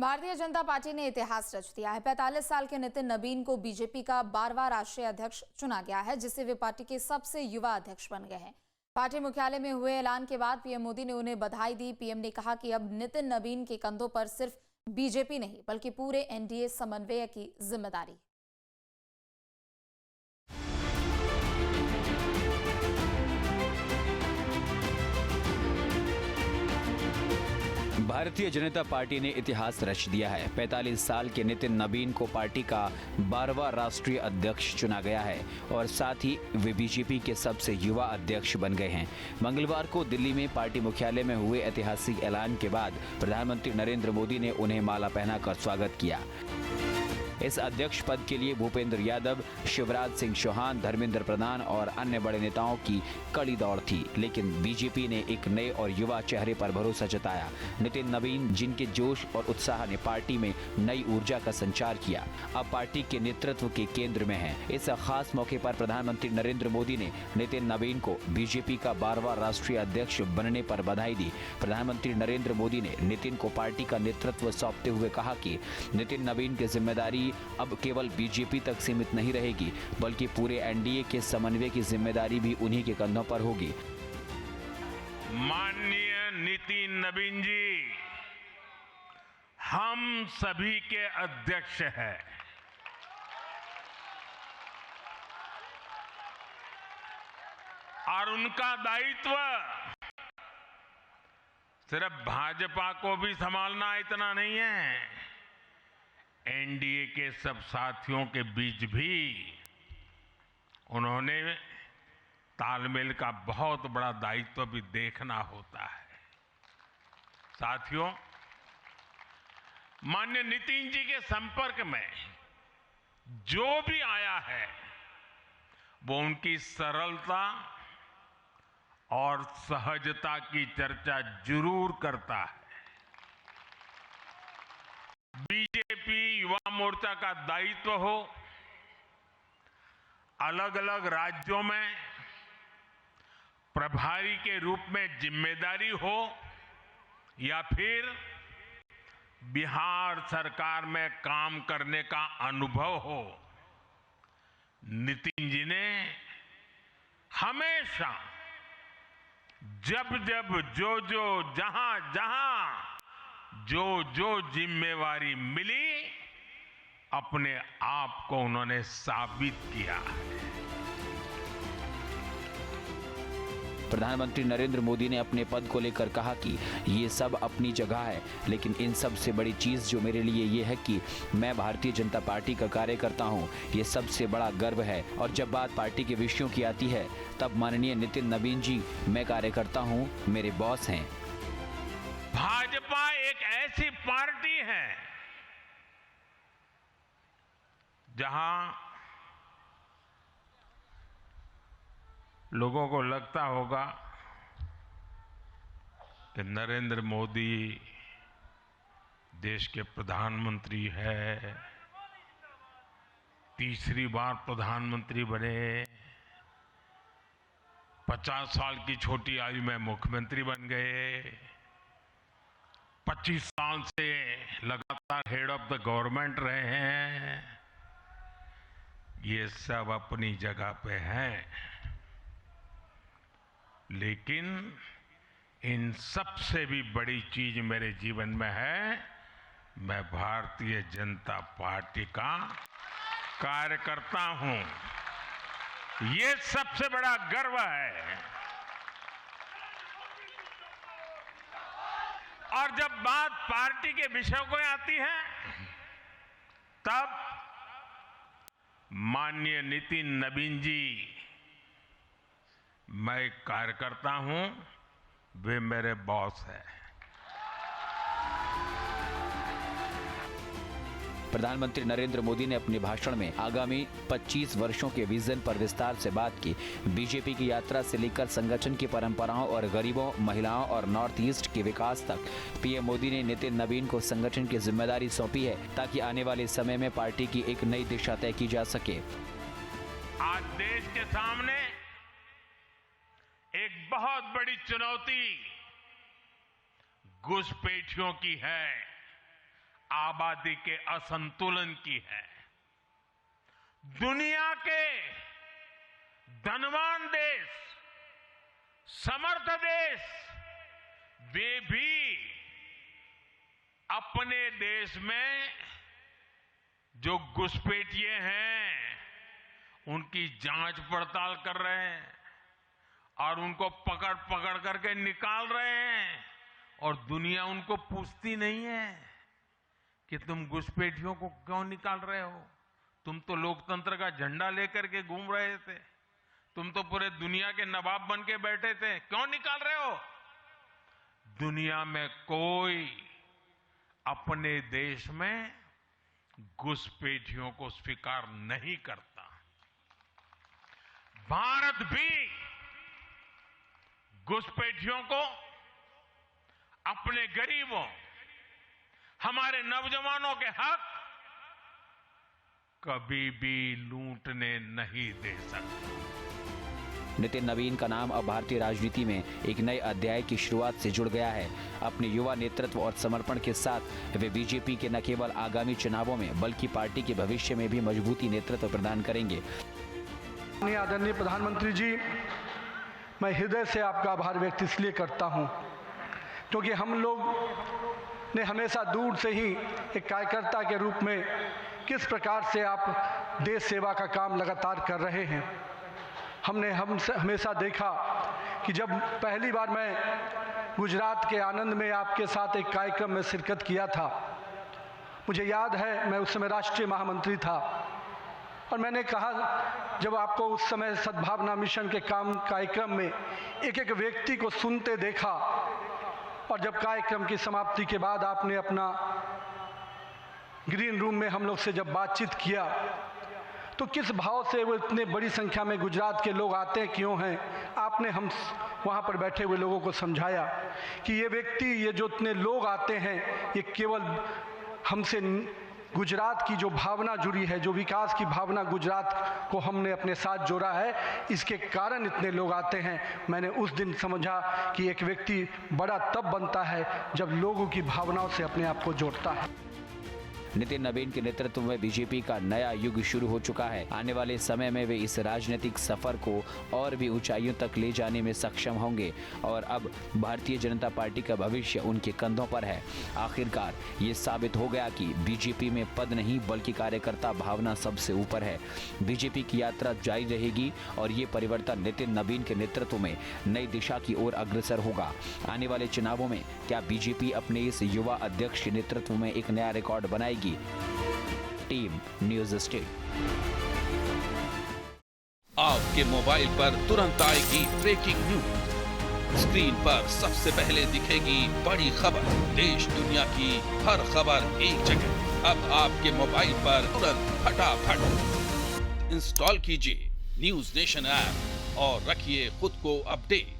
Bharatiya Janata party ने इतिहास रच दिया है। 45 साल के नितिन नबीन को बीजेपी का 12वां राष्ट्रीय अध्यक्ष चुना गया है, जिससे वे पार्टी के सबसे युवा अध्यक्ष बन गए हैं। पार्टी मुख्यालय में हुए ऐलान के बाद पीएम मोदी ने उन्हें बधाई दी। पीएम ने कहा कि अब नितिन नबीन के कंधों पर सिर्फ बीजेपी नहीं बल्कि पूरे एनडीए समन्वय की जिम्मेदारी है। भारतीय जनता पार्टी ने इतिहास रच दिया है। 45 साल के नितिन नबीन को पार्टी का 12वां राष्ट्रीय अध्यक्ष चुना गया है और साथ ही वे बीजेपी के सबसे युवा अध्यक्ष बन गए हैं। मंगलवार को दिल्ली में पार्टी मुख्यालय में हुए ऐतिहासिक ऐलान के बाद प्रधानमंत्री नरेंद्र मोदी ने उन्हें माला पहनाकर स्वागत किया। इस अध्यक्ष पद के लिए भूपेंद्र यादव, शिवराज सिंह चौहान, धर्मेंद्र प्रधान और अन्य बड़े नेताओं की कड़ी दौड़ थी, लेकिन बीजेपी ने एक नए और युवा चेहरे पर भरोसा जताया। नितिन नबीन, जिनके जोश और उत्साह ने पार्टी में नई ऊर्जा का संचार किया, अब पार्टी के नेतृत्व के केंद्र में हैं। इस खास मौके पर प्रधानमंत्री नरेंद्र मोदी ने नितिन नबीन को बीजेपी का 12वां राष्ट्रीय अध्यक्ष बनने पर बधाई दी। प्रधानमंत्री नरेंद्र मोदी ने नितिन को पार्टी का नेतृत्व सौंपते हुए कहा कि नितिन नबीन की जिम्मेदारी अब केवल बीजेपी तक सीमित नहीं रहेगी, बल्कि पूरे एनडीए के समन्वय की जिम्मेदारी भी उन्हीं के कंधों पर होगी। माननीय नितिन नबीन जी हम सभी के अध्यक्ष हैं। और उनका दायित्व सिर्फ भाजपा को भी संभालना इतना नहीं है, एनडीए के सब साथियों के बीच भी उन्होंने तालमेल का बहुत बड़ा दायित्व भी देखना होता है। साथियों, माननीय नितिन जी के संपर्क में जो भी आया है वो उनकी सरलता और सहजता की चर्चा जरूर करता है। बीजेपी युवा मोर्चा का दायित्व हो, अलग अलग राज्यों में प्रभारी के रूप में जिम्मेदारी हो या फिर बिहार सरकार में काम करने का अनुभव हो, नितिन जी ने हमेशा जब जब जो जहां जहां जो जिम्मेवारी मिली, अपने आप को उन्होंने साबित किया है। प्रधानमंत्री नरेंद्र मोदी ने अपने पद को लेकर कहा कि ये सब अपनी जगह है, लेकिन इन सब से बड़ी चीज जो मेरे लिए ये है कि मैं भारतीय जनता पार्टी का कार्यकर्ता हूँ। ये सबसे बड़ा गर्व है। और जब बात पार्टी के विषयों की आती है, तब माननीय नितिन नबीन जी, मैं कार्यकर्ता हूँ, मेरे बॉस हैं। भाजपा एक ऐसी पार्टी है जहां लोगों को लगता होगा कि नरेंद्र मोदी देश के प्रधानमंत्री है, तीसरी बार प्रधानमंत्री बने, 50 साल की छोटी आयु में मुख्यमंत्री बन गए, 25 साल से लगातार हेड ऑफ द गवर्नमेंट रहे हैं। ये सब अपनी जगह पे हैं, लेकिन इन सबसे भी बड़ी चीज मेरे जीवन में है, मैं भारतीय जनता पार्टी का कार्यकर्ता हूं। ये सबसे बड़ा गर्व है। और जब बात पार्टी के विषयों को आती है, तब माननीय नितिन नबीन जी, मैं एक कार्यकर्ता हूं, वे मेरे बॉस हैं। प्रधानमंत्री नरेंद्र मोदी ने अपने भाषण में आगामी 25 वर्षों के विजन पर विस्तार से बात की। बीजेपी की यात्रा से लेकर संगठन की परंपराओं और गरीबों, महिलाओं और नॉर्थ ईस्ट के विकास तक पीएम मोदी ने नितिन नबीन को संगठन की जिम्मेदारी सौंपी है, ताकि आने वाले समय में पार्टी की एक नई दिशा तय की जा सके। आज देश के सामने एक बहुत बड़ी चुनौती घुसपैठियों की है, आबादी के असंतुलन की है। दुनिया के धनवान देश, समर्थ देश, वे भी अपने देश में जो घुसपैठिए हैं उनकी जांच पड़ताल कर रहे हैं और उनको पकड़ पकड़ करके निकाल रहे हैं, और दुनिया उनको पूछती नहीं है कि तुम घुसपैठियों को क्यों निकाल रहे हो। तुम तो लोकतंत्र का झंडा लेकर के घूम रहे थे, तुम तो पूरे दुनिया के नवाब बन के बैठे थे, क्यों निकाल रहे हो। दुनिया में कोई अपने देश में घुसपैठियों को स्वीकार नहीं करता। भारत भी घुसपैठियों को अपने गरीबों, हमारे नौजवानों के हक कभी भी लूटने नहीं दे सकता। नितिन नवीन का नाम अब भारतीय राजनीति में एक नए अध्याय की शुरुआत से जुड़ गया है। अपने युवा नेतृत्व और समर्पण के साथ वे बीजेपी के न केवल आगामी चुनावों में बल्कि पार्टी के भविष्य में भी मजबूती नेतृत्व प्रदान करेंगे। आदरणीय प्रधानमंत्री जी, मैं हृदय से आपका आभार व्यक्त इसलिए करता हूं क्योंकि हम लोग ने हमेशा दूर से ही एक कार्यकर्ता के रूप में किस प्रकार से आप देश सेवा का काम लगातार कर रहे हैं। हमने हमेशा देखा कि जब पहली बार मैं गुजरात के आनंद में आपके साथ एक कार्यक्रम में शिरकत किया था, मुझे याद है मैं उस समय राष्ट्रीय महामंत्री था और मैंने कहा जब आपको उस समय सद्भावना मिशन के कार्यक्रम में एक एक व्यक्ति को सुनते देखा और जब कार्यक्रम की समाप्ति के बाद आपने अपना ग्रीन रूम में हम लोग से जब बातचीत किया तो किस भाव से वो इतने बड़ी संख्या में गुजरात के लोग आते क्यों हैं, आपने हम वहाँ पर बैठे हुए लोगों को समझाया कि ये व्यक्ति, ये जो इतने लोग आते हैं, ये केवल हमसे गुजरात की जो भावना जुड़ी है, जो विकास की भावना गुजरात को हमने अपने साथ जोड़ा है, इसके कारण इतने लोग आते हैं। मैंने उस दिन समझा कि एक व्यक्ति बड़ा तब बनता है जब लोगों की भावनाओं से अपने आप को जोड़ता है। नितिन नवीन के नेतृत्व में बीजेपी का नया युग शुरू हो चुका है। आने वाले समय में वे इस राजनीतिक सफर को और भी ऊंचाइयों तक ले जाने में सक्षम होंगे और अब भारतीय जनता पार्टी का भविष्य उनके कंधों पर है। आखिरकार ये साबित हो गया कि बीजेपी में पद नहीं बल्कि कार्यकर्ता भावना सबसे ऊपर है। बीजेपी की यात्रा जारी रहेगी और ये परिवर्तन नितिन नवीन के नेतृत्व में नई दिशा की ओर अग्रसर होगा। आने वाले चुनावों में क्या बीजेपी अपने इस युवा अध्यक्ष के नेतृत्व में एक नया रिकॉर्ड बनाएगी? Team news state. आपके मोबाइल पर तुरंत आएगी ब्रेकिंग न्यूज। स्क्रीन पर सबसे पहले दिखेगी बड़ी खबर, देश दुनिया की हर खबर एक जगह। अब आपके मोबाइल पर तुरंत फटाफट इंस्टॉल कीजिए न्यूज़ नेशन ऐप और रखिए खुद को अपडेट।